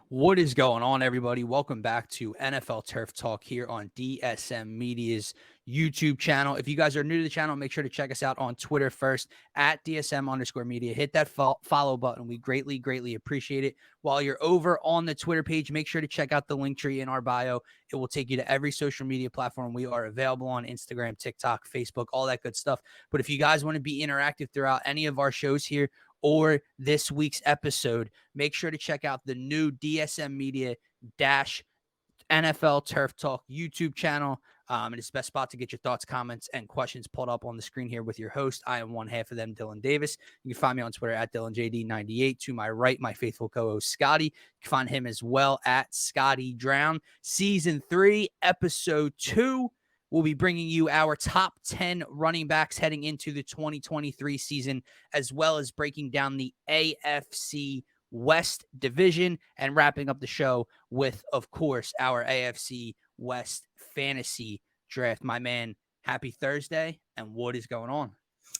What is going on, everybody? Welcome back to NFL Turf Talk here on DSM Media's YouTube channel. If you guys are new to the channel, make sure to check us out on Twitter first at DSM_media. Hit that follow button. We greatly appreciate it. While you're over on the Twitter page, make sure to check out the link tree in our bio. It will take you to every social media platform. We are available on Instagram, TikTok, Facebook, all that good stuff. But if you guys want to be interactive throughout any of our shows here, or this week's episode, make sure to check out the new DSM Media NFL Turf Talk YouTube channel. It's the best spot to get your thoughts, comments, and questions pulled up on the screen here with your host. I am one half of them, Dylan Davis. You can find me on Twitter at DylanJD98. To my right, my faithful co-host Scotty. You can find him as well at Scotty Drown. Season 3, Episode 2. We'll be bringing you our top 10 running backs heading into the 2023 season, as well as breaking down the AFC West division and wrapping up the show with, of course, our AFC West fantasy draft. My man, happy Thursday, and what is going on?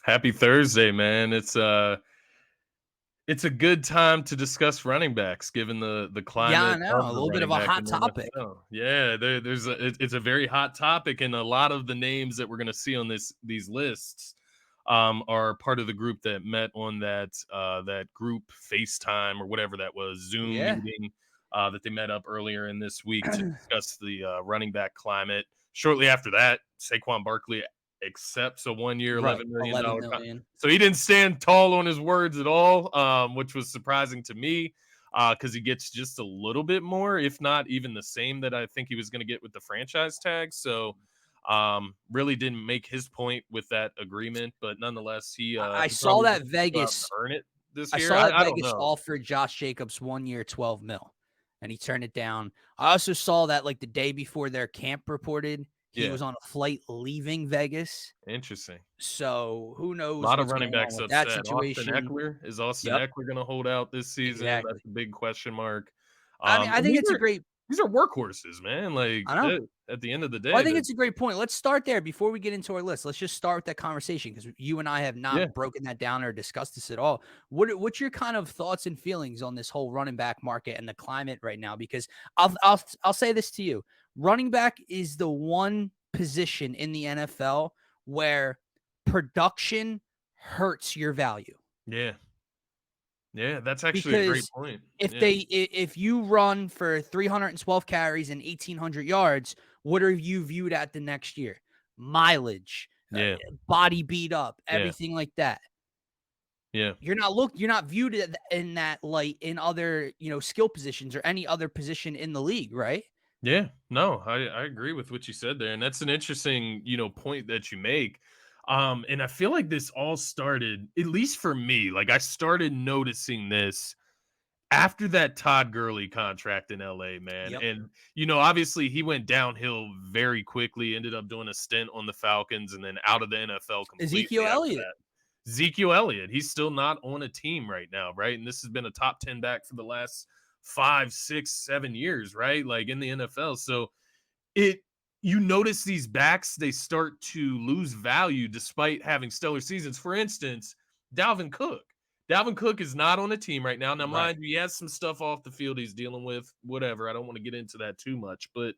Happy Thursday, man. It's a good time to discuss running backs, given the climate. Yeah, I know. A little bit of a hot topic. Yeah, it's a very hot topic, and a lot of the names that we're going to see on these lists are part of the group that met on that group FaceTime or whatever that was, Zoom meeting that they met up earlier in this week to discuss the running back climate. Shortly after that, Saquon Barkley accepts a 1 year, $11 million contract. So he didn't stand tall on his words at all, which was surprising to me because he gets just a little bit more, if not even the same that I think he was going to get with the franchise tag. So really didn't make his point with that agreement, but nonetheless, I saw that Vegas earn it this year. I saw that Vegas offered Josh Jacobs 1 year, $12 million, and he turned it down. I also saw that like the day before their camp reported, he was on a flight leaving Vegas. Interesting. So who knows? A lot of running backs upset. That situation. Is Austin Eckler going to hold out this season? Exactly. That's a big question mark. I mean, I think it's a great. These are workhorses, man. Like at the end of the day, I think it's a great point. Let's start there before we get into our list. Let's just start with that conversation because you and I have not broken that down or discussed this at all. What's your kind of thoughts and feelings on this whole running back market and the climate right now? Because I'll say this to you: running back is the one position in the NFL where production hurts your value. Yeah, that's actually a great point. If you run for 312 carries and 1,800 yards, what are you viewed at the next year? Mileage, body beat up, everything like that. Yeah, you're not viewed in that light in other skill positions or any other position in the league, right? Yeah, no, I agree with what you said there, and that's an interesting point that you make. And I feel like this all started, at least for me, like I started noticing this after that Todd Gurley contract in LA, man. Yep. And, obviously he went downhill very quickly, ended up doing a stint on the Falcons and then out of the NFL completely. Ezekiel Elliott, he's still not on a team right now, right? And this has been a top 10 back for the last 5, 6, 7 years, right? Like in the NFL. So you notice these backs, they start to lose value despite having stellar seasons. For instance, Dalvin Cook. Dalvin Cook is not on a team right now. Now, mind you, he has some stuff off the field he's dealing with, whatever. I don't want to get into that too much, but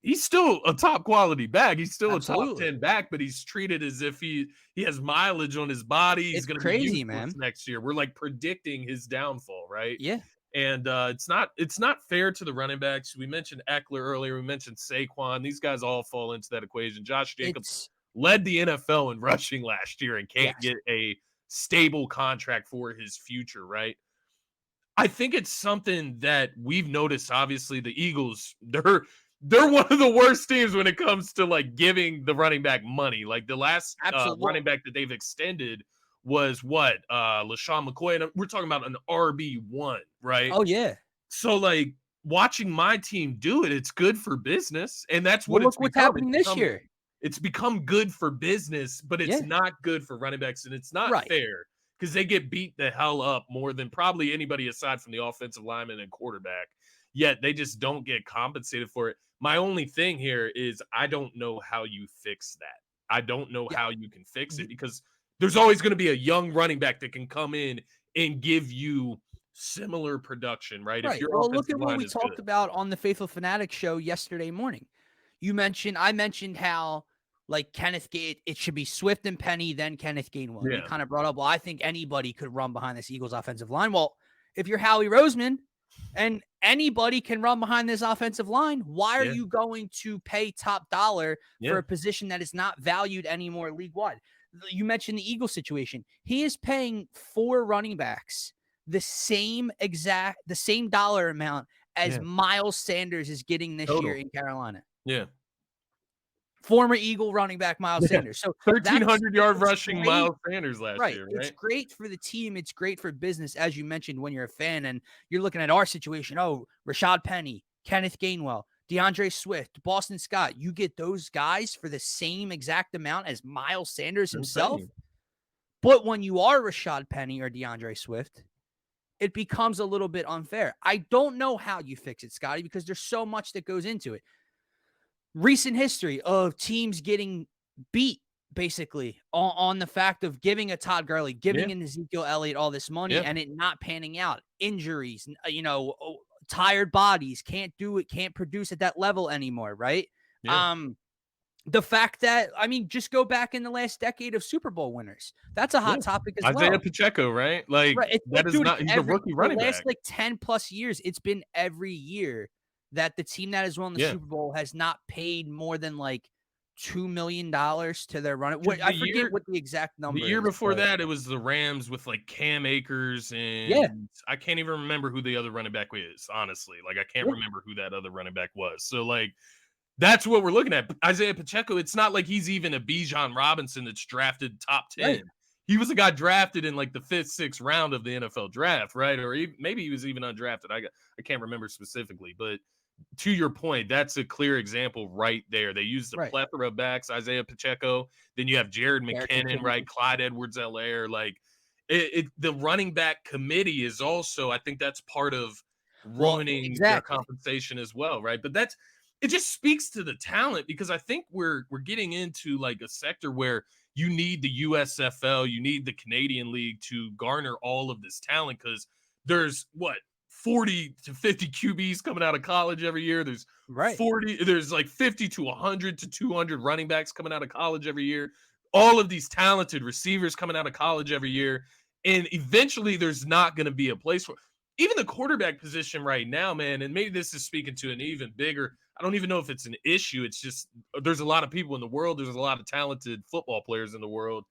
he's still a top quality back. He's still a top 10 back, but he's treated as if he has mileage on his body. He's going to be useless next year. We're like predicting his downfall, right? Yeah. And it's not fair to the running backs. We mentioned Eckler earlier. We mentioned Saquon. These guys all fall into that equation. Josh Jacobs led the NFL in rushing last year and can't get a stable contract for his future, right? I think it's something that we've noticed. Obviously, the Eagles, they're one of the worst teams when it comes to like giving the running back money. Like the last running back that they've extended was LaShawn McCoy, and we're talking about an RB1, right? Oh yeah. So like watching my team do it, it's good for business, and that's what what's happening this year. It's become good for business, but it's not good for running backs, and it's not fair because they get beat the hell up more than probably anybody aside from the offensive lineman and quarterback. Yet they just don't get compensated for it. My only thing here is I don't know how you fix that. I don't know how you can fix it because there's always going to be a young running back that can come in and give you similar production, right? Right. If your Well, look offensive at what line we is talked good. about on the Faithful Fanatic show yesterday morning. I mentioned how like Kenneth it should be Swift and Penny, then Kenneth Gainwell. And you kind of brought up, well, I think anybody could run behind this Eagles offensive line. Well, if you're Howie Roseman and anybody can run behind this offensive line, why are you going to pay top dollar for a position that is not valued anymore league wide? You mentioned the Eagles situation. He is paying 4 running backs the same dollar amount as Miles Sanders is getting this year in Carolina. Yeah. Former Eagle running back Miles Sanders. So 1,300-yard rushing great. Miles Sanders last year, right? It's great for the team. It's great for business, as you mentioned, when you're a fan and you're looking at our situation. Oh, Rashad Penny, Kenneth Gainwell, DeAndre Swift, Boston Scott. You get those guys for the same exact amount as Miles Sanders himself. But when you are Rashad Penny or DeAndre Swift, it becomes a little bit unfair. I don't know how you fix it, Scotty, because there's so much that goes into it. Recent history of teams getting beat, basically, on the fact of giving a Todd Gurley, giving an Ezekiel Elliott all this money and it not panning out. Injuries, tired bodies, can't do it, can't produce at that level anymore, right? The fact that, just go back in the last decade of Super Bowl winners. That's a hot topic as well. Isaiah Pacheco, right? He's a rookie running back. The last 10 plus years, it's been every year that the team that has won the Super Bowl has not paid more than like $2 million to their runner. I forget what the exact number is. The year before that, it was the Rams with like Cam Akers and I can't even remember who the other running back is, honestly. Like, I can't remember who that other running back was. So, like, that's what we're looking at. Isaiah Pacheco, it's not like he's even a Bijan Robinson that's drafted top 10. Right. He was a guy drafted in like the 5th, 6th round of the NFL draft, right? Or maybe he was even undrafted. I can't remember specifically. But to your point, that's a clear example right there. They used a plethora of backs, Isaiah Pacheco. Then you have Jared McKinnon, right? Clyde Edwards-Helaire. Like, the running back committee is also, I think that's part of ruining their compensation as well, right? But it just speaks to the talent, because I think we're getting into like a sector where you need the USFL, you need the Canadian League to garner all of this talent, because there's 40 to 50 QBs coming out of college every year. There's there's like 50 to 100 to 200 running backs coming out of college every year. All of these talented receivers coming out of college every year. And eventually there's not going to be a place for even the quarterback position right now, man. And maybe this is speaking to an even bigger, I don't even know if it's an issue. It's just, there's a lot of people in the world. There's a lot of talented football players in the world.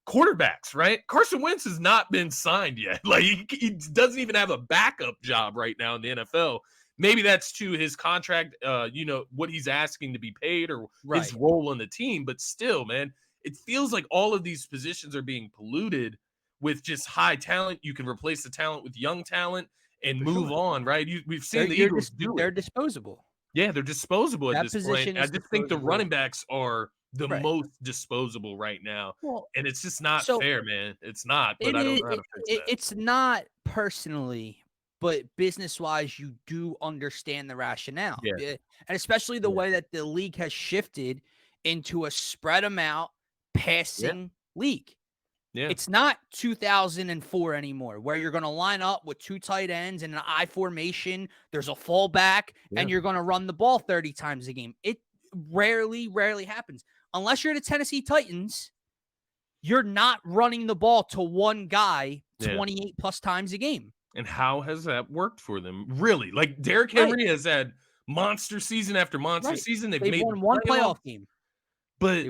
Quarterbacks, right? Carson Wentz has not been signed yet. Like, he doesn't even have a backup job right now in the NFL. Maybe that's to his contract, what he's asking to be paid or his role on the team. But still, man, it feels like all of these positions are being polluted with just high talent. You can replace the talent with young talent and move on, right? We've seen the Eagles do it. They're disposable. Yeah, they're disposable at this point. I just think the running backs are the most disposable right now. Well, and it's just not fair, man. It's not, but I don't know how to fix that. It's not personally, but business-wise, you do understand the rationale. Yeah. And especially the way that the league has shifted into a spread amount passing league. Yeah. It's not 2004 anymore, where you're going to line up with 2 tight ends in an I formation. There's a fullback, and you're going to run the ball 30 times a game. It rarely happens. Unless you're the Tennessee Titans, you're not running the ball to one guy 28 plus times a game. And how has that worked for them? Really? Like, Derrick Henry has had monster season after monster season. They've made won one playoff game. But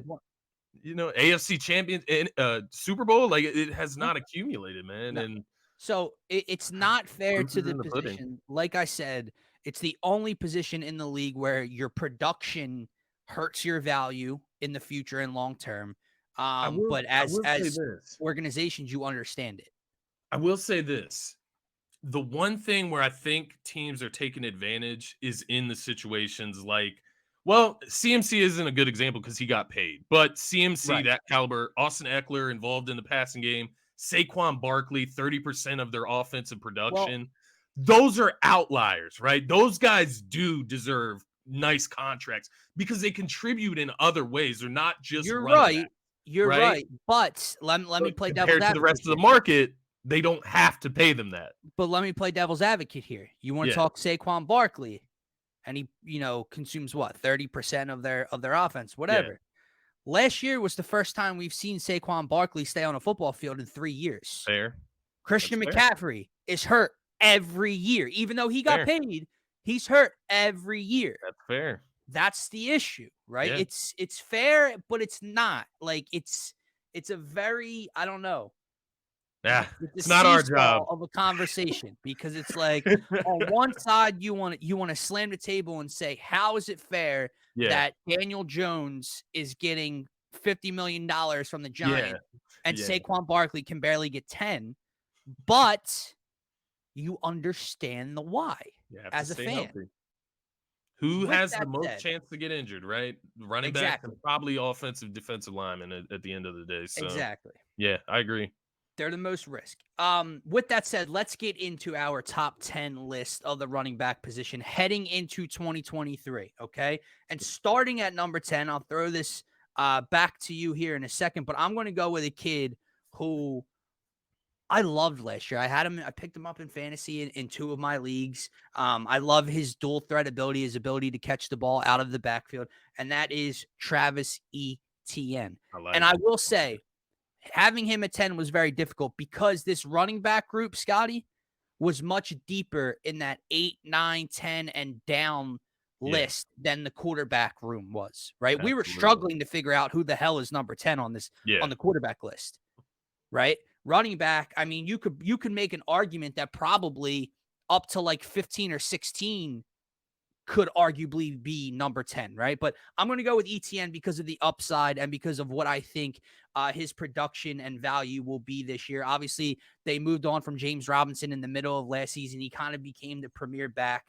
AFC champion and Super Bowl, like, it has not accumulated, man. No. And so it's not fair to the position. Like I said, it's the only position in the league where your production hurts your value in the future and long term. But as organizations, you understand it. I will say this. The one thing where I think teams are taking advantage is in the situations like, well, CMC isn't a good example because he got paid, but CMC, that caliber, Austin Eckler involved in the passing game, Saquon Barkley, 30% of their offensive production. Those are outliers, right? Those guys do deserve nice contracts because they contribute in other ways. They're not just You're right. But let me play devil's advocate. Compared to the rest of the market, they don't have to pay them that. But let me play devil's advocate here. You want to talk Saquon Barkley, and he, consumes what, 30% of their offense, whatever. Yeah. Last year was the first time we've seen Saquon Barkley stay on a football field in 3 years. Fair. Christian McCaffrey is hurt every year. Even though he got paid, he's hurt every year. That's fair. That's the issue, right? Yeah. It's fair, but it's not. Like, it's a very, I don't know. Yeah, it's not our job of a conversation, because it's like on one side you want to slam the table and say, how is it fair that Daniel Jones is getting $50 million from the Giants and Saquon Barkley can barely get 10, but you understand the why as a fan. Healthy. Who has the most chance to get injured, right? Running back and probably offensive, defensive lineman at the end of the day. So exactly. Yeah, I agree. They're the most risk. With that said, let's get into our top 10 list of the running back position heading into 2023, okay? And starting at number 10, I'll throw this back to you here in a second, but I'm going to go with a kid who I loved last year. I picked him up in fantasy in 2 of my leagues. I love his dual threat ability, his ability to catch the ball out of the backfield, and that is Travis Etienne. I will say, having him at 10 was very difficult because this running back group, Scotty, was much deeper in that 8, 9, 10, and down list than the quarterback room was, right? Absolutely. We were struggling to figure out who the hell is number 10 on this on the quarterback list, right? Running back, I mean, you could make an argument that probably up to like 15 or 16 could arguably be number 10, right? But I'm going to go with Etienne because of the upside and because of what I think his production and value will be this year. Obviously, they moved on from James Robinson in the middle of last season. He kind of became the premier back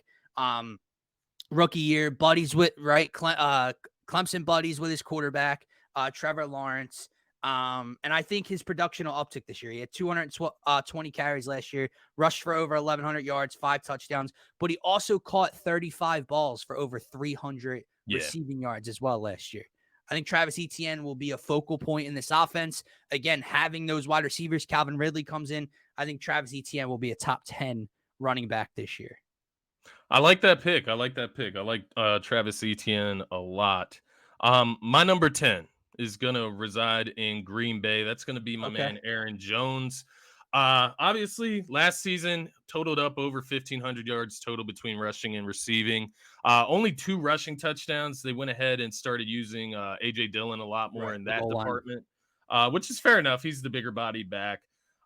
rookie year. Buddies with, Clemson buddies with his quarterback, Trevor Lawrence. And I think his production will uptick this year. He had 220 carries last year, rushed for over 1,100 yards, 5 touchdowns, but he also caught 35 balls for over 300 receiving yards as well last year. I think Travis Etienne will be a focal point in this offense. Again, having those wide receivers, Calvin Ridley comes in. I think Travis Etienne will be a top 10 running back this year. I like that pick. I like Travis Etienne a lot. My number 10 is going to reside in Green Bay. That's going to be my man, Aaron Jones. Obviously, last season totaled up over 1,500 yards total between rushing and receiving. Only 2 rushing touchdowns. They went ahead and started using A.J. Dillon a lot more in that department, which is fair enough. He's the bigger body back.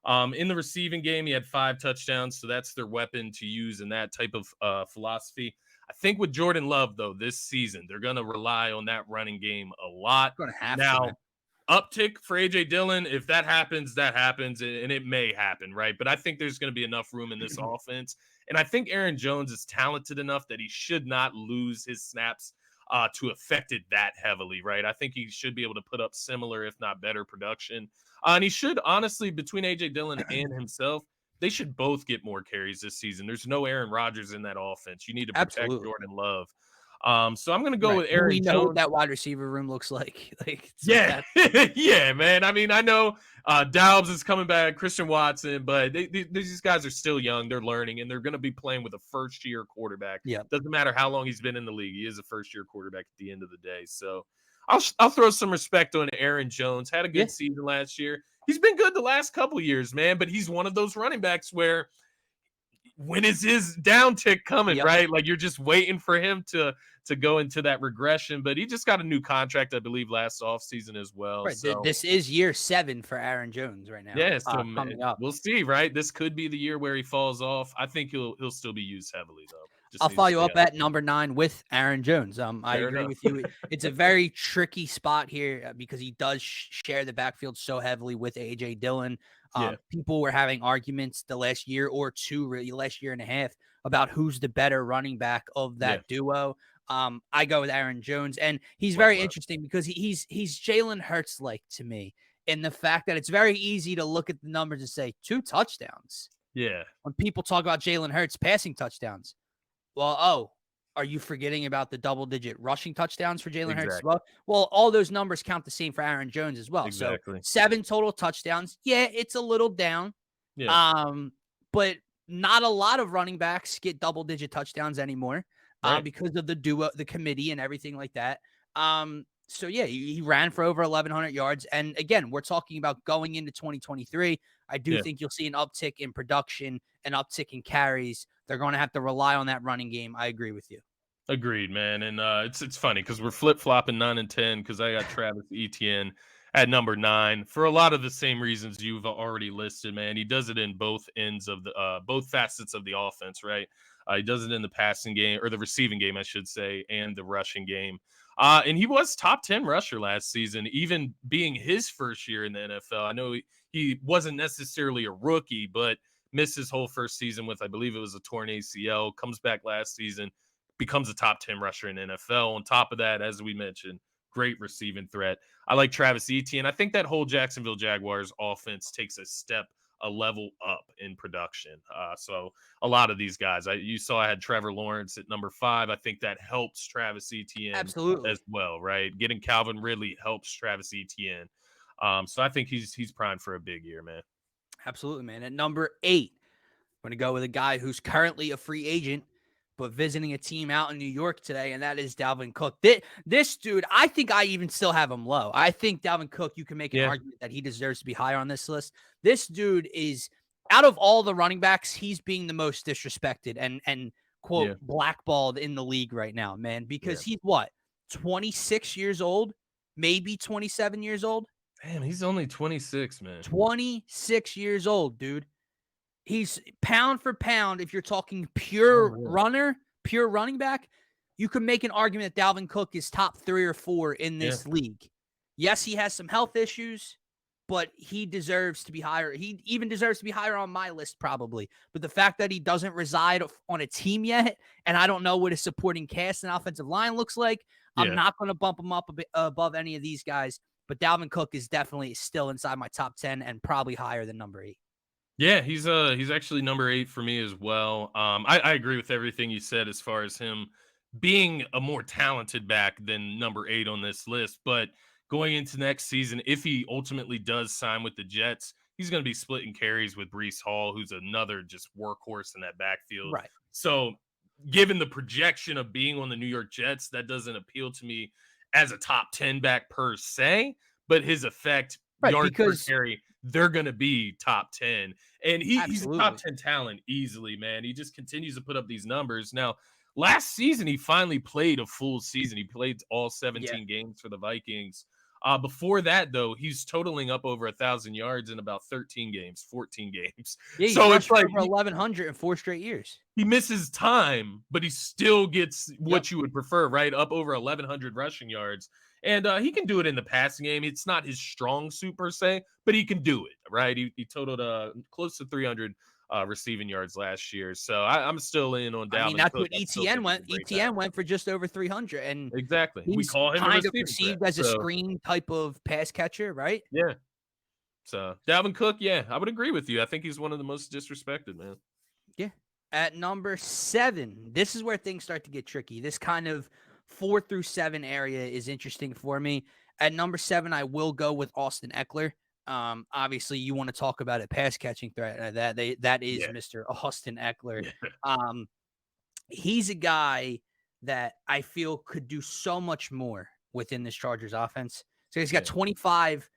In the receiving game, he had 5 touchdowns, so that's their weapon to use in that type of philosophy. I think with Jordan Love, though, this season, they're going to rely on that running game a lot. Going to have now, uptick for A.J. Dillon, if that happens, and it may happen, right? But I think there's going to be enough room in this offense. And I think Aaron Jones is talented enough that he should not lose his snaps to affect it that heavily, right? I think he should be able to put up similar, if not better, production. And he should, honestly, between A.J. Dillon and himself, they should both get more carries this season. There's no Aaron Rodgers in that offense. You need to protect Jordan Love. So I'm going to go with Aaron Jones. We know what that wide receiver room looks like. Yeah, man. I mean, I know Doubs is coming back, Christian Watson, but these guys are still young. They're learning, and they're going to be playing with a first-year quarterback. Yeah, doesn't matter how long he's been in the league. He is a first-year quarterback at the end of the day. So I'll throw some respect on Aaron Jones. Had a good season last year. He's been good the last couple of years, man, but he's one of those running backs where when is his downtick coming, right? Like you're just waiting for him to go into that regression, but he just got a new contract, I believe, last offseason as well. Right. So this is year 7 for Aaron Jones right now. Yeah, so coming up. We'll see, right? This could be the year where he falls off. I think he'll still be used heavily, though. I'll follow you up at number 9 with Aaron Jones. I agree with you. It's a very tricky spot here because he does share the backfield so heavily with A.J. Dillon. People were having arguments the last year or two, really last year and a half, about who's the better running back of that duo. I go with Aaron Jones, and he's very interesting because he's Jalen Hurts-like to me in the fact that it's very easy to look at the numbers and say 2 touchdowns. Yeah. When people talk about Jalen Hurts passing touchdowns, well, are you forgetting about the double-digit rushing touchdowns for Jalen Hurts as well? Well, all those numbers count the same for Aaron Jones as well. Exactly. So 7 total touchdowns. Yeah, it's a little down. Yeah. But not a lot of running backs get double-digit touchdowns anymore, right. because of the committee and everything like that. So yeah, he ran for over 1,100 yards. And again, we're talking about going into 2023. I do think you'll see an uptick in production, an uptick in carries. They're going to have to rely on that running game. I agree with you. Agreed, man. And it's funny because we're flip flopping 9 and 10 because I got Travis Etienne at number 9 for a lot of the same reasons you've already listed, man. He does it in both ends of the both facets of the offense, right? He does it in the passing game, or the receiving game, I should say, and the rushing game. And he was top 10 rusher last season, even being his first year in the NFL. I know he wasn't necessarily a rookie, but missed his whole first season with, I believe it was a torn ACL, comes back last season, becomes a top 10 rusher in NFL. On top of that, as we mentioned, great receiving threat. I like Travis Etienne. I think that whole Jacksonville Jaguars offense takes a level up in production. So a lot of these guys, you saw I had Trevor Lawrence at number 5. I think that helps Travis Etienne Absolutely as well, right? Getting Calvin Ridley helps Travis Etienne. So I think he's primed for a big year, man. Absolutely, man. At number 8, I'm going to go with a guy who's currently a free agent, but visiting a team out in New York today, and that is Dalvin Cook. This dude, I think I even still have him low. I think Dalvin Cook, you can make an argument that he deserves to be higher on this list. This dude is, out of all the running backs, he's being the most disrespected and quote, blackballed in the league right now, man, because he's what, 26 years old, maybe 27 years old? Damn, he's only 26, man. 26 years old, dude. He's pound for pound. If you're talking pure runner, pure running back, you can make an argument that Dalvin Cook is top 3 or 4 in this league. Yes, he has some health issues, but he deserves to be higher. He even deserves to be higher on my list probably. But the fact that he doesn't reside on a team yet, and I don't know what his supporting cast and offensive line looks like, I'm not going to bump him up a bit above any of these guys. But Dalvin Cook is definitely still inside my top 10 and probably higher than number 8. Yeah, he's actually number 8 for me as well. I agree with everything you said as far as him being a more talented back than number 8 on this list. But going into next season, if he ultimately does sign with the Jets, he's going to be splitting carries with Breece Hall, who's another just workhorse in that backfield. Right. So, given the projection of being on the New York Jets, that doesn't appeal to me as a top 10 back per se, but his effect, yards per carry, they're going to be top 10. And he's a top 10 talent easily, man. He just continues to put up these numbers. Now, last season, he finally played a full season. He played all 17 games for the Vikings. Before that, though, he's totaling up over 1,000 yards in about 13 games, 14 games. Yeah, so it's like over 1,100 in 4 straight years. He misses time, but he still gets what you would prefer, right? Up over 1,100 rushing yards. And he can do it in the passing game. It's not his strong suit per se, but he can do it, right? He totaled close to 300 receiving yards last year. So I'm still in on Dalvin. I mean, that's what ETN went. ETN went for just over 300. And exactly. We call him kind of perceived as a screen type of pass catcher, right? Yeah. So Dalvin Cook, yeah, I would agree with you. I think he's one of the most disrespected, man. Yeah. At number 7, this is where things start to get tricky. This kind of 4 through 7 area is interesting for me. At number 7, I will go with Austin Ekeler. Obviously, you want to talk about a pass catching threat. That is Mr. Austin Ekeler. He's a guy that I feel could do so much more within this Chargers offense. So he's got 25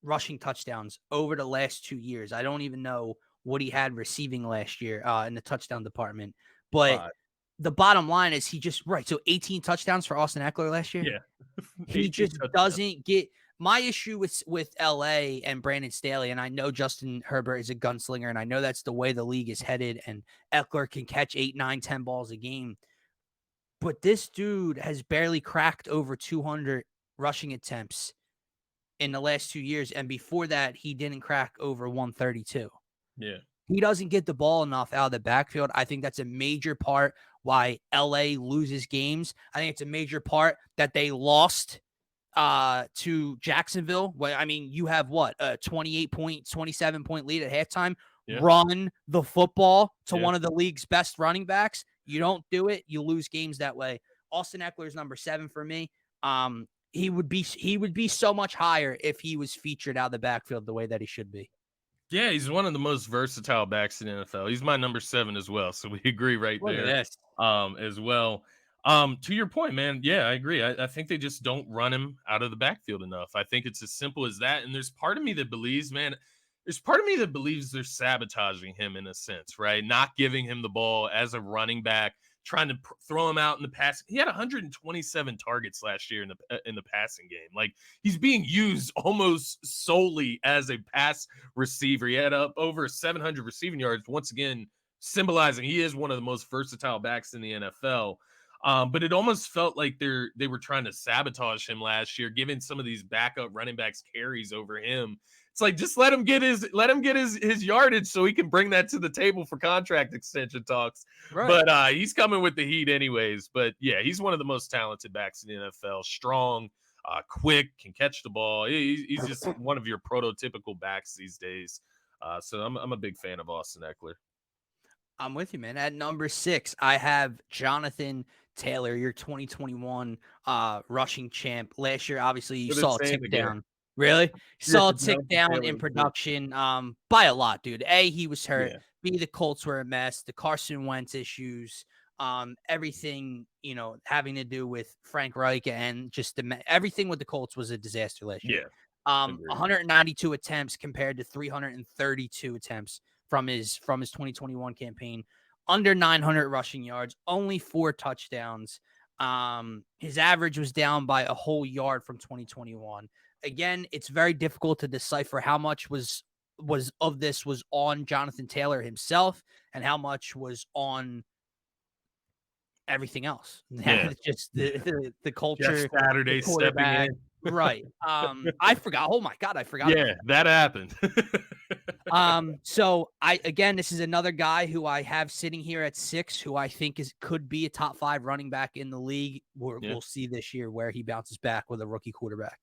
rushing touchdowns over the last 2 years. I don't even know what he had receiving last year in the touchdown department. But the bottom line is so 18 touchdowns for Austin Ekeler last year. Yeah. He just doesn't get – my issue with LA and Brandon Staley, and I know Justin Herbert is a gunslinger, and I know that's the way the league is headed, and Ekeler can catch 8, 9, 10 balls a game. But this dude has barely cracked over 200 rushing attempts in the last 2 years, and before that, he didn't crack over 132. Yeah. He doesn't get the ball enough out of the backfield. I think that's a major part why LA loses games. I think it's a major part that they lost to Jacksonville. Well, I mean, you have what, a 27-point lead at halftime. Run the football to one of the league's best running backs. You don't do it, you lose games that way. Austin Ekeler is number 7 for me. He would be so much higher if he was featured out of the backfield the way that he should be. Yeah, he's one of the most versatile backs in the NFL. He's my number 7 as well, so we agree right Look at there, this. as well. To your point, man, yeah, I agree. I think they just don't run him out of the backfield enough. I think it's as simple as that. And there's part of me that believes, man, there's part of me that believes they're sabotaging him in a sense, right? Not giving him the ball as a running back, trying to throw him out in the pass. He had 127 targets last year in the passing game. Like, he's being used almost solely as a pass receiver. He had up over 700 receiving yards. Once again, symbolizing he is one of the most versatile backs in the NFL. But it almost felt like they were trying to sabotage him last year, giving some of these backup running backs carries over him. It's like, just let him get his yardage so he can bring that to the table for contract extension talks. Right. But he's coming with the heat anyways. But yeah, he's one of the most talented backs in the NFL. Strong, quick, can catch the ball. He's just one of your prototypical backs these days. So I'm a big fan of Austin Ekeler. I'm with you, man. At number 6, I have Jonathan Taylor, your 2021 rushing champ. Last year, obviously, you saw a tick down. Really? You saw a tick down in production by a lot, dude. A, he was hurt. Yeah. B, the Colts were a mess. The Carson Wentz issues, everything, having to do with Frank Reich and just everything with the Colts was a disaster last year. Yeah. 192 attempts compared to 332 attempts from his 2021 campaign, under 900 rushing yards, only 4 touchdowns. His average was down by a whole yard from 2021. Again, it's very difficult to decipher how much was of this was on Jonathan Taylor himself and how much was on everything else. Yeah. Just the culture. Jeff Saturday stepping in. Right. I forgot. Oh my God, I forgot. Yeah, that happened. So this is another guy who I have sitting here at 6, who I think could be a top 5 running back in the league. We'll see this year where he bounces back with a rookie quarterback.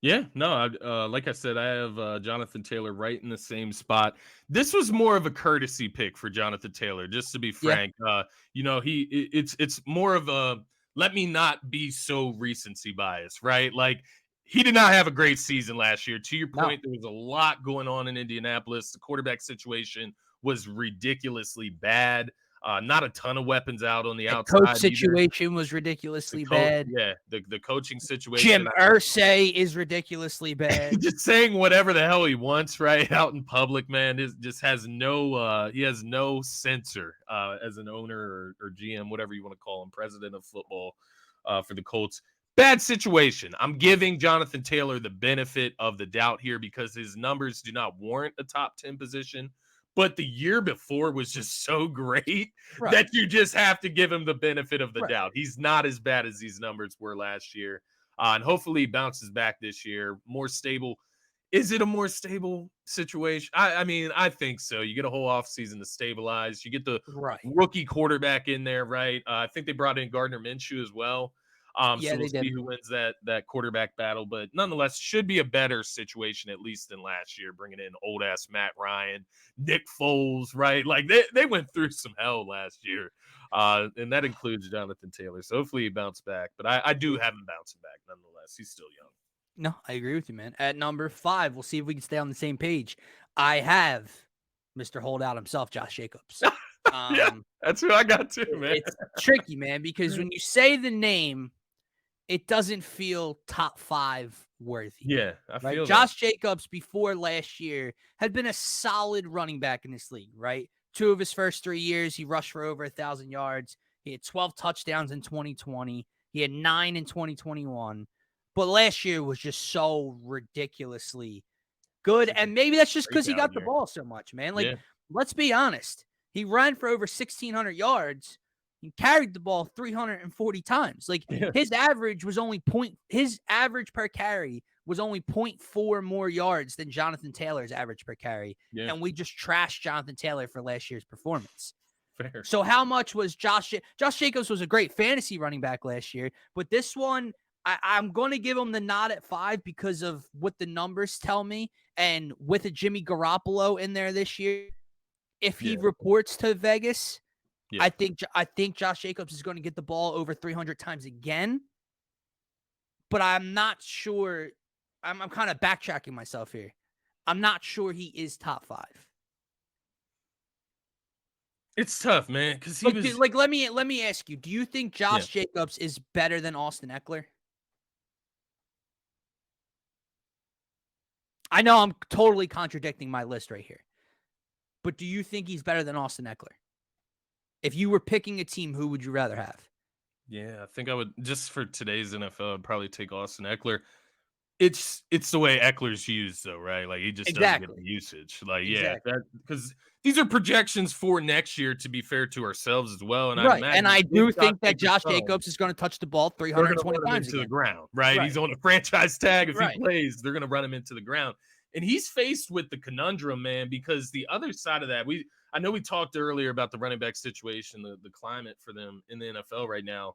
Yeah, no, like I said, I have Jonathan Taylor right in the same spot. This was more of a courtesy pick for Jonathan Taylor, just to be frank. Yeah. It's more of a, let me not be so recency bias, right? Like, he did not have a great season last year. To your point, There was a lot going on in Indianapolis. The quarterback situation was ridiculously bad. Not a ton of weapons out on the outside. Coach situation was ridiculously bad. Yeah, the coaching situation. Jim Irsay is ridiculously bad. Just saying whatever the hell he wants, right, out in public, man. Just has no he has no censor as an owner or GM, whatever you want to call him, president of football for the Colts. Bad situation. I'm giving Jonathan Taylor the benefit of the doubt here because his numbers do not warrant a top 10 position. But the year before was just so great that you just have to give him the benefit of the doubt. He's not as bad as these numbers were last year. And hopefully he bounces back this year. More stable. Is it a more stable situation? I mean, I think so. You get a whole offseason to stabilize. You get the rookie quarterback in there, right? I think they brought in Gardner Minshew as well. So we'll see who wins that quarterback battle. But nonetheless, should be a better situation, at least than last year, bringing in old-ass Matt Ryan, Nick Foles, right? Like, they went through some hell last year. And that includes Jonathan Taylor. So hopefully he bounced back. But I do have him bouncing back nonetheless. He's still young. No, I agree with you, man. At number 5, we'll see if we can stay on the same page. I have Mr. Holdout himself, Josh Jacobs. Yeah, that's who I got too, man. It's tricky, man, because when you say the name, it doesn't feel top 5 worthy. Yeah, I feel Josh Jacobs before last year had been a solid running back in this league, right? 2 of his first 3 years, he rushed for over 1,000 yards. He had 12 touchdowns in 2020. He had 9 in 2021. But last year was just so ridiculously good. And maybe that's just because he got the ball so much, man. Like, let's be honest. He ran for over 1,600 yards. He carried the ball 340 times. Like, his average per carry was only 0.4 more yards than Jonathan Taylor's average per carry. Yeah. And we just trashed Jonathan Taylor for last year's performance. Fair. So how much was Josh Jacobs was a great fantasy running back last year, but this one, I'm going to give him the nod at 5 because of what the numbers tell me. And with a Jimmy Garoppolo in there this year, if he reports to Vegas, I think Josh Jacobs is going to get the ball over 300 times again. But I'm not sure. I'm kind of backtracking myself here. I'm not sure he is top 5. It's tough, man, because he was like. Let me ask you: do you think Josh Jacobs is better than Austin Ekeler? I know I'm totally contradicting my list right here, but do you think he's better than Austin Ekeler? If you were picking a team, who would you rather have? Yeah, I think I would, just for today's NFL, I'd probably take Austin Ekeler. It's the way Eckler's used, though, right? Like, he just doesn't get the usage. Like, yeah, that because these are projections for next year, to be fair to ourselves as well. And I'd imagine, and I do think that Josh Jacobs is going to touch the ball 320 times into the ground, right? He's on a franchise tag. If he plays, they're going to run him into the ground. And he's faced with the conundrum, man, because the other side of that, I know we talked earlier about the running back situation, the climate for them in the NFL right now.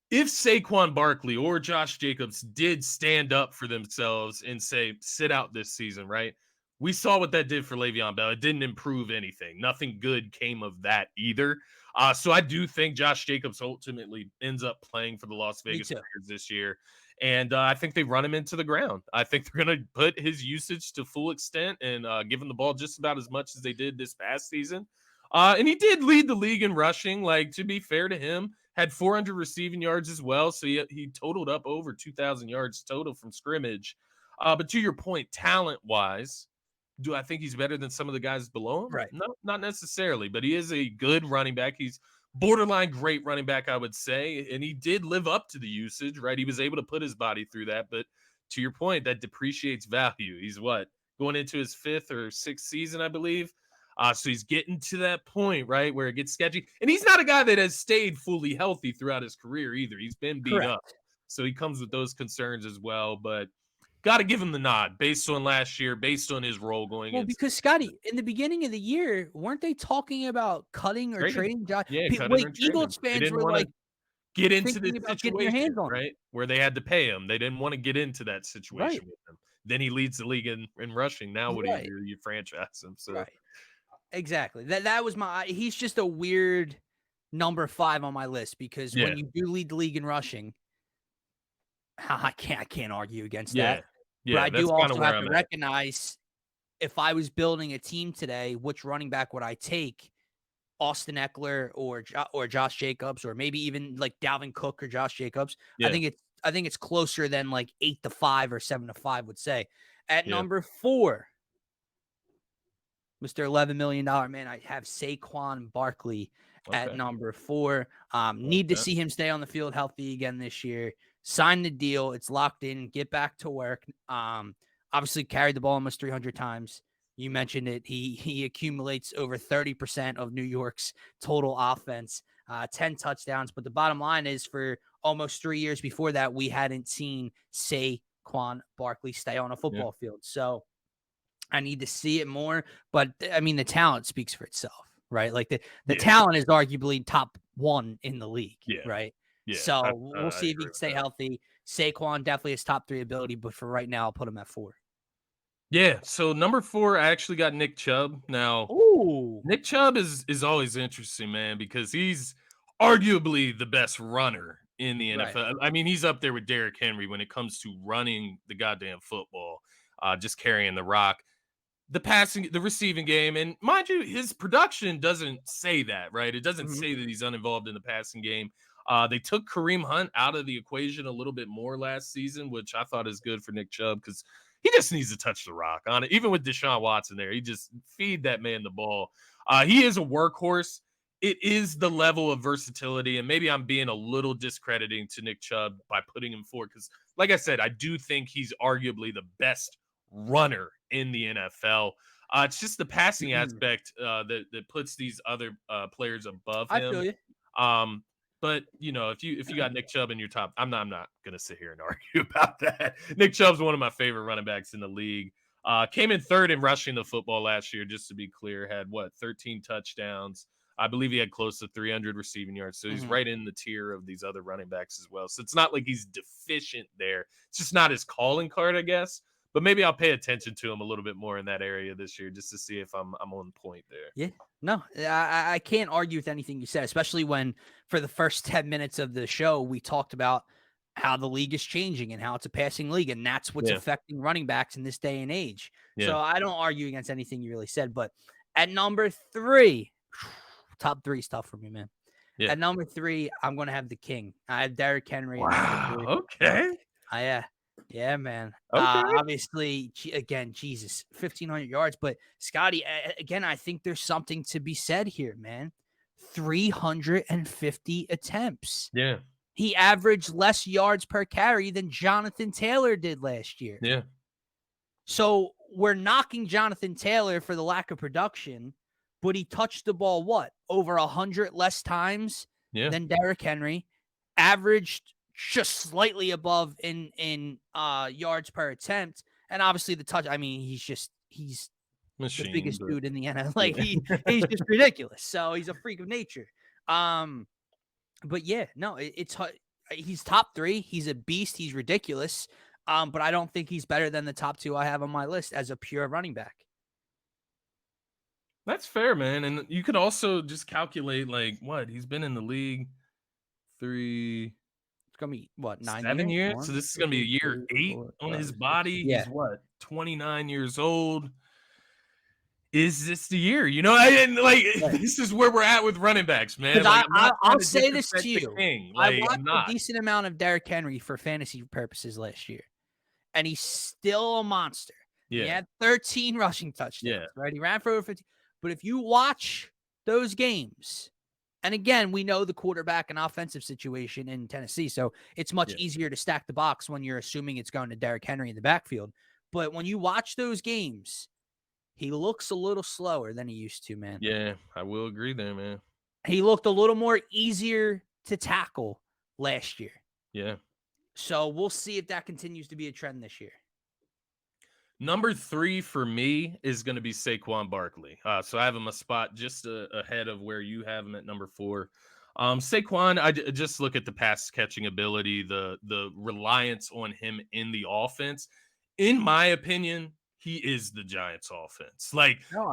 If Saquon Barkley or Josh Jacobs did stand up for themselves and say, sit out this season, right? We saw what that did for Le'Veon Bell. It didn't improve anything. Nothing good came of that either. So I do think Josh Jacobs ultimately ends up playing for the Las Vegas Raiders this year. And I think they run him into the ground. I think they're going to put his usage to full extent and give him the ball just about as much as they did this past season. And he did lead the league in rushing. Like, to be fair to him, had 400 receiving yards as well. So he totaled up over 2,000 yards total from scrimmage. But to your point, talent-wise, do I think he's better than some of the guys below him? Right. No, not necessarily. But he is a good running back. He's borderline great running back, I would say. And he did live up to the usage, right? He was able to put his body through that. But to your point, that depreciates value. He's going into his 5th or 6th season, I believe. So he's getting to that point, right, where it gets sketchy. And he's not a guy that has stayed fully healthy throughout his career either. He's been beat up. So he comes with those concerns as well. But got to give him the nod based on last year, based on his role going in. Well, because, Scotty, in the beginning of the year, weren't they talking about cutting or trading Josh? Yeah, Eagles fans were like, get into this situation, right, where they had to pay him. They didn't want to get into that situation with him. Then he leads the league in rushing. Now what do you do? You franchise him. So. Exactly. That was he's just a weird number 5 on my list because when you do lead the league in rushing, I can't argue against that. Yeah, but I do also have to recognize if I was building a team today, which running back would I take? Austin Ekeler or Josh Jacobs, or maybe even like Dalvin Cook or Josh Jacobs. I think it's closer than like 8-5 or 7-5 would say. At number 4, Mr. $11 million man, I have Saquon Barkley at number 4. Need to see him stay on the field healthy again this year. Sign the deal. It's locked in. Get back to work. Obviously carried the ball almost 300 times. You mentioned it. He accumulates over 30% of New York's total offense, 10 touchdowns. But the bottom line is, for almost 3 years before that, we hadn't seen Saquon Barkley stay on a football field. So I need to see it more. But, I mean, the talent speaks for itself, right? Like, the talent is arguably top 1 in the league, right? Yeah, so we'll see if he can stay healthy. Saquon definitely has top 3 ability, but for right now, I'll put him at 4. Yeah, so number 4, I actually got Nick Chubb. Now, Nick Chubb is always interesting, man, because he's arguably the best runner in the NFL. Right. I mean, he's up there with Derrick Henry when it comes to running the goddamn football, just carrying the rock. The receiving game, and mind you, his production doesn't say that, right? It doesn't say that he's uninvolved in the passing game. They took Kareem Hunt out of the equation a little bit more last season, which I thought is good for Nick Chubb because he just needs to touch the rock on it. Even with Deshaun Watson there, he just feed that man the ball. He is a workhorse. It is the level of versatility, and maybe I'm being a little discrediting to Nick Chubb by putting him forward because, like I said, I do think he's arguably the best runner in the NFL. It's just the passing aspect that puts these other players above him. I feel you. But if you got Nick Chubb in your top, I'm not gonna sit here and argue about that. Nick Chubb's one of my favorite running backs in the league. Came in 3rd in rushing the football last year, just to be clear. Had 13 touchdowns. I believe he had close to 300 receiving yards. So he's right in the tier of these other running backs as well. So it's not like he's deficient there. It's just not his calling card, I guess. But maybe I'll pay attention to him a little bit more in that area this year just to see if I'm on point there. Yeah. No, I can't argue with anything you said, especially when for the first 10 minutes of the show, we talked about how the league is changing and how it's a passing league, and that's what's affecting running backs in this day and age. So I don't argue against anything you really said, but at number 3, top 3 stuff for me, man. Yeah. At number 3, I'm going to have the king. I have Derrick Henry. Wow. Okay. Yeah, man. Okay. Obviously, again, Jesus, 1,500 yards. But Scotty, again, I think there's something to be said here, man. 350 attempts. Yeah. He averaged less yards per carry than Jonathan Taylor did last year. Yeah. So we're knocking Jonathan Taylor for the lack of production, but he touched the ball, over 100 less times than Derrick Henry, averaged just slightly above in yards per attempt. And obviously the touch, I mean, he's Machine, the biggest dude in the NFL. Like he's just ridiculous. So he's a freak of nature. But yeah, no, he's top 3. He's a beast. He's ridiculous. But I don't think he's better than the top 2 I have on my list as a pure running back. That's fair, man. And you could also just calculate he's been in the league 3. It's gonna be 9 7 years? So this is gonna be year 8 on his body. Yeah. He's 29 years old. Is this the year? This is where we're at with running backs, man. I'll say this to you. I watched a decent amount of Derrick Henry for fantasy purposes last year, and he's still a monster. Yeah. He had 13 rushing touchdowns, right? He ran for over 50. But if you watch those games, and again, we know the quarterback and offensive situation in Tennessee, so it's much easier to stack the box when you're assuming it's going to Derrick Henry in the backfield. But when you watch those games, he looks a little slower than he used to, man. Yeah, I will agree there, man. He looked a little more easier to tackle last year. Yeah. So we'll see if that continues to be a trend this year. Number 3 for me is going to be Saquon Barkley. So I have him a spot just ahead of where you have him at number 4. Saquon, I just look at the pass catching ability, the reliance on him in the offense. In my opinion, he is the Giants offense.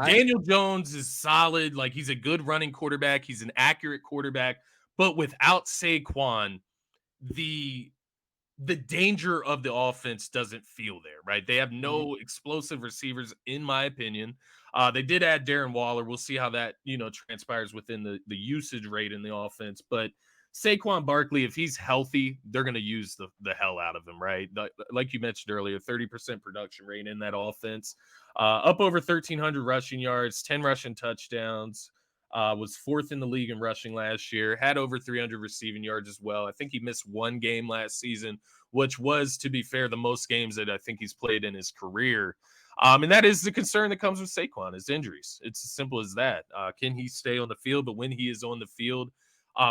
Daniel Jones is solid. He's a good running quarterback. He's an accurate quarterback. But without Saquon, the danger of the offense doesn't feel there, right? They have no explosive receivers, in my opinion. They did add Darren Waller. We'll see how that, transpires within the usage rate in the offense. But Saquon Barkley, if he's healthy, they're going to use the hell out of him, right? Like you mentioned earlier, 30% production rate in that offense. Up over 1,300 rushing yards, 10 rushing touchdowns. Was 4th in the league in rushing last year, had over 300 receiving yards as well. I think he missed 1 game last season, which was, to be fair, the most games that I think he's played in his career. And that is the concern that comes with Saquon, is injuries. It's as simple as that. Can he stay on the field? But when he is on the field,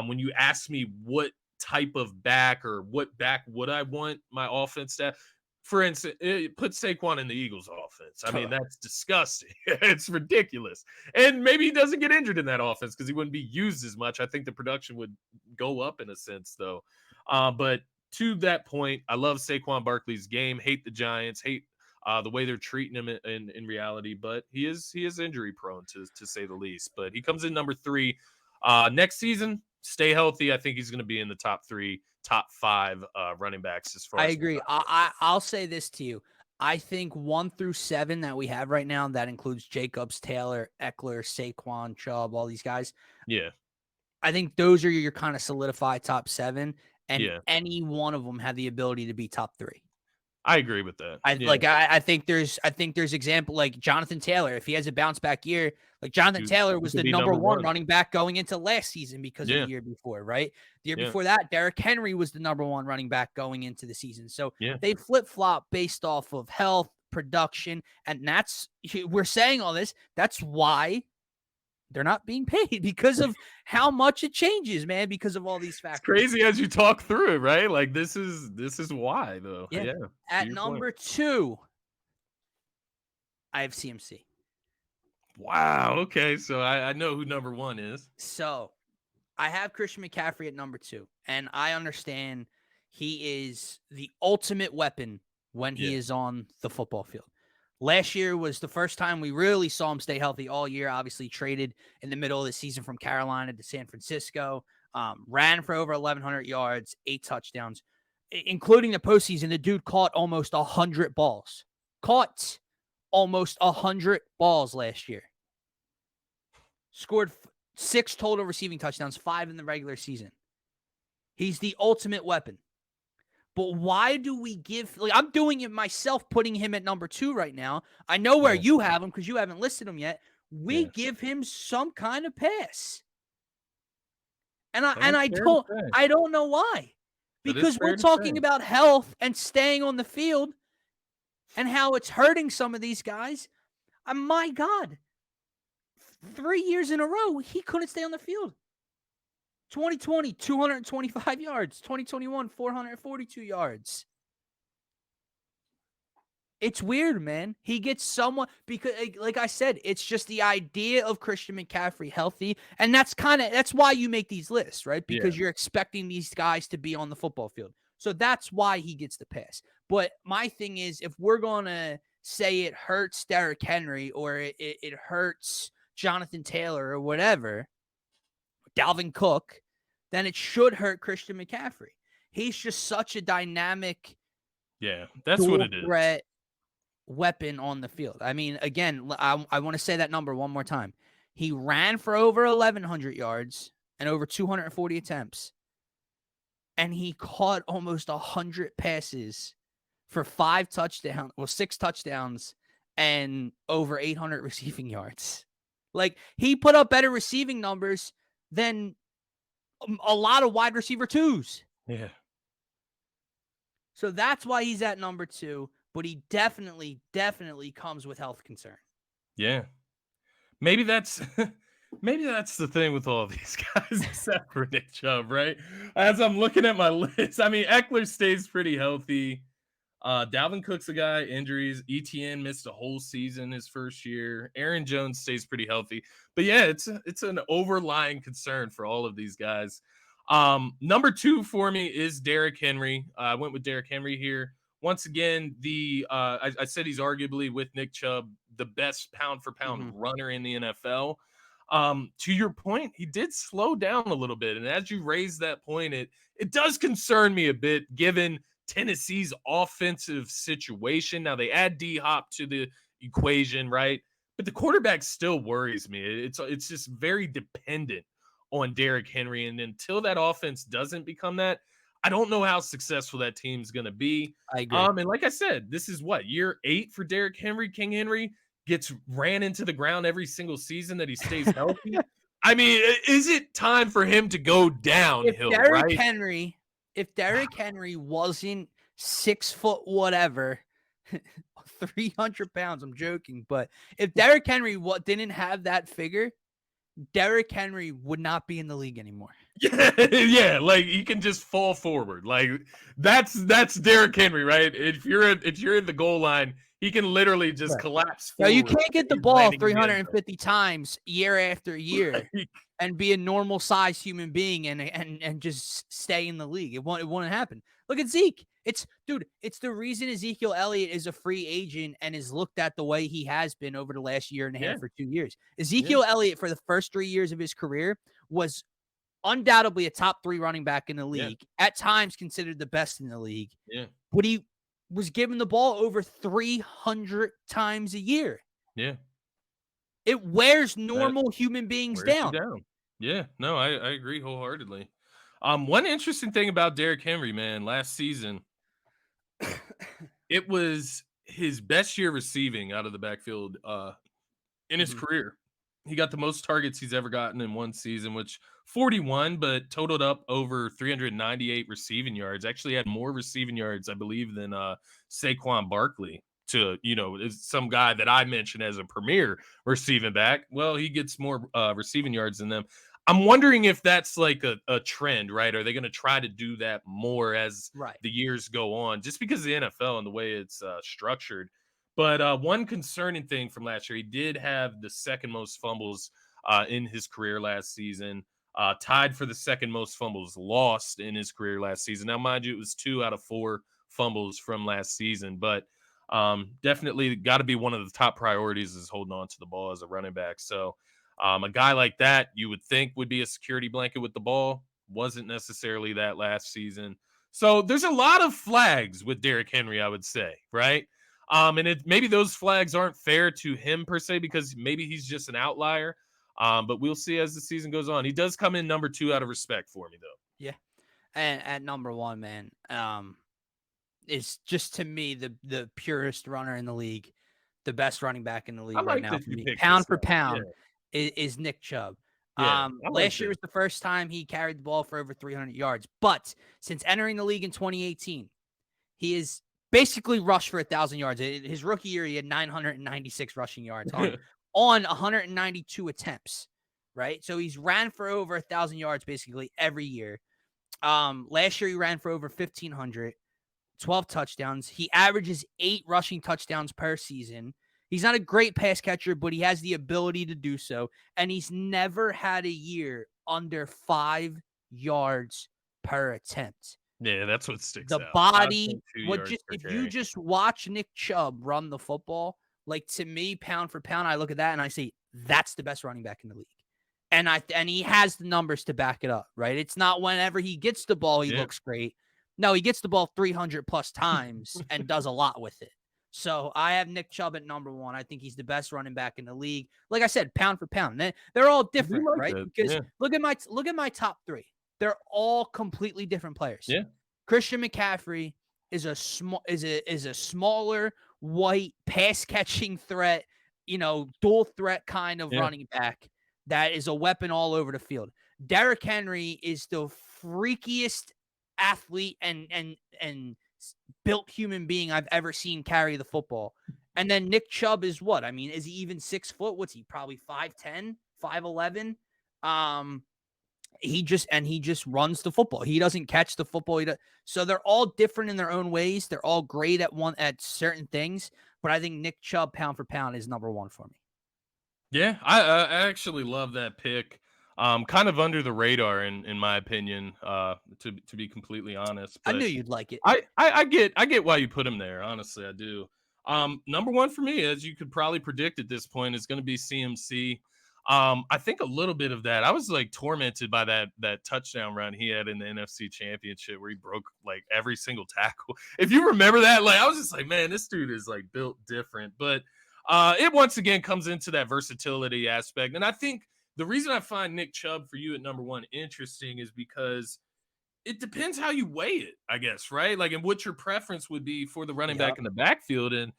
when you ask me what type of back or what back would I want my offense to have, for instance, put Saquon in the Eagles offense. I mean, that's disgusting. It's ridiculous. And maybe he doesn't get injured in that offense because he wouldn't be used as much. I think the production would go up in a sense, though. But to that point, I love Saquon Barkley's game. Hate the Giants. Hate the way they're treating him in reality. But he is injury prone, to say the least. But he comes in number 3. Next season, stay healthy. I think he's going to be in the top 3, top 5 running backs as far as I agree. I'll say this to you. I think 1 through 7 that we have right now, that includes Jacobs, Taylor, Eckler, Saquon, Chubb, all these guys. Yeah. I think those are your kind of solidified top 7, and any one of them have the ability to be top 3. I agree with that. I think there's example like Jonathan Taylor. If he has a bounce back year, like Jonathan Taylor was the number 1 running back going into last season because of the year before, right? The year before that, Derrick Henry was the number 1 running back going into the season. So they flip-flop based off of health, production, and we're saying all this. That's why they're not being paid, because of how much it changes, man, because of all these factors. It's crazy as you talk through it, right? This is why, though. Yeah. At number 2, I have CMC. Wow. Okay. So I know who number 1 is. So I have Christian McCaffrey at number 2, and I understand he is the ultimate weapon when he is on the football field. Last year was the first time we really saw him stay healthy all year. Obviously traded in the middle of the season from Carolina to San Francisco, ran for over 1,100 yards, 8 touchdowns. including the postseason, the dude caught almost 100 balls. Caught almost 100 balls last year. Scored 6 total receiving touchdowns, 5 in the regular season. He's the ultimate weapon. But why do we give, like, I'm doing it myself, putting him at number 2 right now. I know where you have him because you haven't listed him yet. We give him some kind of pass. And I don't know why. Because we're talking about health and staying on the field and how it's hurting some of these guys. My God, 3 years in a row, he couldn't stay on the field. 2020, 225 yards. 2021, 442 yards. It's weird, man. He gets someone, because, like I said, it's just the idea of Christian McCaffrey healthy. And that's why you make these lists, right? Because you're expecting these guys to be on the football field. So that's why he gets the pass. But my thing is, if we're going to say it hurts Derrick Henry or it hurts Jonathan Taylor or whatever, Dalvin Cook, then it should hurt Christian McCaffrey. He's just such a dynamic, that's what it is, threat weapon on the field. I mean, again, I want to say that number one more time. He ran for over 1,100 yards and over 240 attempts, and he caught almost 100 passes for 6 touchdowns and over 800 receiving yards. Like, he put up better receiving numbers than a lot of wide receiver 2s. Yeah. So that's why he's at number 2, but he definitely comes with health concern. Yeah. Maybe that's the thing with all these guys except for Nick Chubb, right? As I'm looking at my list, I mean, Eckler stays pretty healthy. Dalvin Cook's a guy, injuries. ETN missed a whole season his first year. Aaron Jones stays pretty healthy. But yeah, it's an overlying concern for all of these guys. Number 2 for me is Derrick Henry. I went with Derrick Henry here. Once again, I said he's arguably, with Nick Chubb, the best pound for pound runner in the NFL. To your point, he did slow down a little bit. And as you raise that point, it does concern me a bit, given Tennessee's offensive situation. Now they add D-Hop to the equation, right? But the quarterback still worries me. It's just very dependent on Derrick Henry. And until that offense doesn't become that, I don't know how successful that team's going to be. I agree. And like I said, this is year 8 for Derrick Henry. King Henry gets ran into the ground every single season that he stays healthy. I mean, is it time for him to go downhill? If Derrick Henry wasn't 6 foot whatever, 300 pounds, I'm joking, but if Derrick Henry didn't have that figure, Derrick Henry would not be in the league anymore. Yeah, like, he can just fall forward. Like, that's Derrick Henry, right? If you're in the goal line, he can literally just collapse forward. No, you can't get the ball 350 times year after year and be a normal sized human being and just stay in the league. It won't happen. Look at Zeke. It's the reason Ezekiel Elliott is a free agent and is looked at the way he has been over the last year and a half or 2 years. Ezekiel Elliott, for the first 3 years of his career, was undoubtedly a top 3 running back in the league, at times considered the best in the league. Yeah. But he was given the ball over 300 times a year. Yeah. It wears normal human beings down. Yeah. No, I agree wholeheartedly. One interesting thing about Derrick Henry, man, last season, it was his best year receiving out of the backfield in his career. He got the most targets he's ever gotten in one season, which 41, but totaled up over 398 receiving yards. Actually had more receiving yards, I believe, than Saquon Barkley, is some guy that I mentioned as a premier receiving back. Well, he gets more receiving yards than them. I'm wondering if that's like a trend, right? Are they going to try to do that more as the years go on, just because of the NFL and the way it's structured? But one concerning thing from last year, he did have the second most fumbles in his career last season, tied for the second most fumbles lost in his career last season. Now, mind you, it was 2 out of 4 fumbles from last season, but definitely got to be one of the top priorities is holding on to the ball as a running back. So a guy like that you would think would be a security blanket with the ball. Wasn't necessarily that last season. So there's a lot of flags with Derrick Henry, I would say, right? And maybe those flags aren't fair to him per se because maybe he's just an outlier. But we'll see as the season goes on. He does come in number 2 out of respect for me, though. Yeah, and at number 1, man, is just to me the purest runner in the league, the best running back in the league right now for me, pound for pound, is Nick Chubb. Last year was the first time he carried the ball for over 300 yards, but since entering the league in 2018, he is basically rushed for 1,000 yards. His rookie year, he had 996 rushing yards on 192 attempts, right? So he's ran for over 1,000 yards basically every year. Last year he ran for over 1,500, 12 touchdowns. He averages 8 rushing touchdowns per season. He's not a great pass catcher, but he has the ability to do so. And he's never had a year under 5 yards per attempt. Yeah, that's what sticks out. The body, if you just watch Nick Chubb run the football, like to me, pound for pound, I look at that and I say, that's the best running back in the league. And he has the numbers to back it up, right? It's not whenever he gets the ball, he looks great. No, he gets the ball 300 plus times and does a lot with it. So I have Nick Chubb at number 1. I think he's the best running back in the league. Like I said, pound for pound. They're all different, right? Because look at my top 3. They're all completely different players. Yeah. Christian McCaffrey is a smaller, white, pass catching threat, dual threat kind of running back that is a weapon all over the field. Derrick Henry is the freakiest athlete and built human being I've ever seen carry the football. And then Nick Chubb is what? I mean, is he even 6 foot? What's he? Probably 5'10", 5'11". He just runs the football. He doesn't catch the football. So they're all different in their own ways. They're all great at certain things. But I think Nick Chubb, pound for pound, is number 1 for me. Yeah, I actually love that pick. Kind of under the radar in my opinion, to be completely honest. But I knew you'd like it. I get why you put him there. Honestly, I do. Number 1 for me, as you could probably predict at this point, is going to be CMC. I think a little bit of that. I was like tormented by that touchdown run he had in the NFC Championship where he broke like every single tackle. If you remember that, like I was just like, man, this dude is like built different. But it once again comes into that versatility aspect. And I think the reason I find Nick Chubb for you at number 1 interesting is because it depends how you weigh it, I guess, right? Like, and what your preference would be for the running back in the backfield. And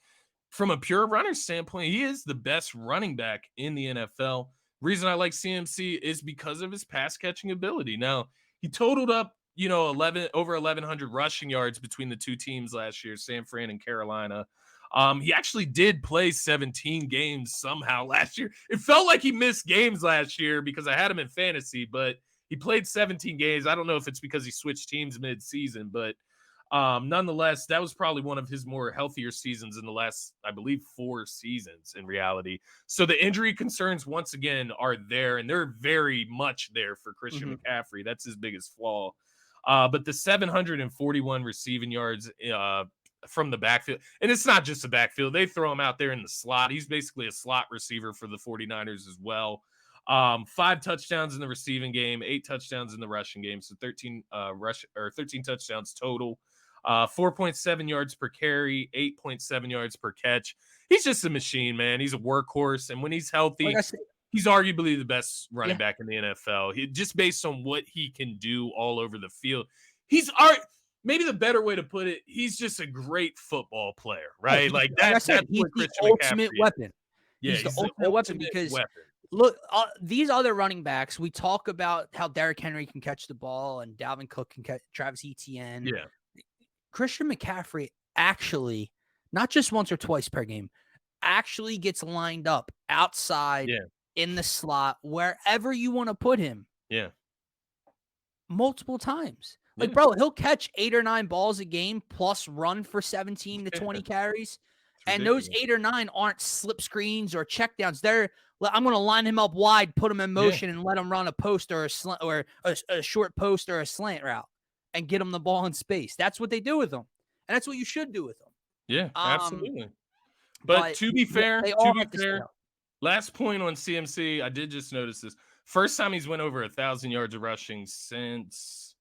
from a pure runner standpoint, he is the best running back in the NFL. Reason I like CMC is because of his pass catching ability. Now, he totaled up, over 1,100 rushing yards between the 2 teams last year, San Fran and Carolina. He actually did play 17 games somehow last year. It felt like he missed games last year because I had him in fantasy, but he played 17 games. I don't know if it's because he switched teams mid-season, but nonetheless, that was probably one of his more healthier seasons in the last, I believe, 4 seasons in reality. So the injury concerns, once again, are there, and they're very much there for Christian McCaffrey. That's his biggest flaw. But the 741 receiving yards from the backfield, and it's not just the backfield. They throw him out there in the slot. He's basically a slot receiver for the 49ers as well. 5 touchdowns in the receiving game, 8 touchdowns in the rushing game. So 13 touchdowns total. 4.7 yards per carry, 8.7 yards per catch. He's just a machine, man. He's a workhorse. And when he's healthy, he's arguably the best running back in the NFL. Just based on what he can do all over the field. Maybe the better way to put it, he's just a great football player, right? Like that's he's the ultimate weapon. Yeah, he's the ultimate weapon because look, these other running backs, we talk about how Derrick Henry can catch the ball and Dalvin Cook can catch Travis Etienne. Yeah. Christian McCaffrey actually, not just once or twice per game, actually gets lined up outside in the slot, wherever you want to put him. Yeah. Multiple times. Like, bro, he'll catch 8 or 9 balls a game plus run for 17 to 20 carries. And those 8 or 9 aren't slip screens or checkdowns. I'm going to line him up wide, put him in motion, and let him run a post or a slant or a short post or a slant route and get him the ball in space. That's what they do with him. And that's what you should do with them. Yeah, absolutely. But to be fair, last point on CMC, I did just notice this. First time he's went over 1,000 yards of rushing since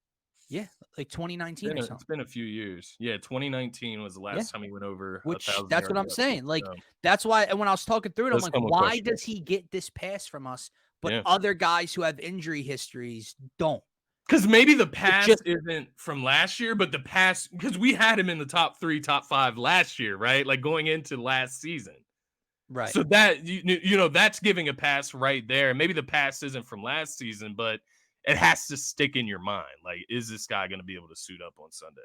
Yeah, like 2019 or something. It's been a few years. Yeah, 2019 was the last time he went over Which 1,000 that's what I'm yards. saying. Like, that's why. And when I was talking through it, I'm like, why does he get this pass from us, but other guys who have injury histories don't? Because maybe the pass isn't from last year, but the pass, because we had him in the top 3, top 5 last year, right? Like going into last season. Right. So that, you know, that's giving a pass right there. Maybe the pass isn't from last season, but it has to stick in your mind. Like, is this guy going to be able to suit up on Sunday?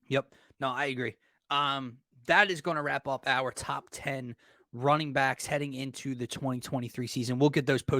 Yep. No, I agree. That is going to wrap up our top 10 running backs heading into the 2023 season. We'll get those posted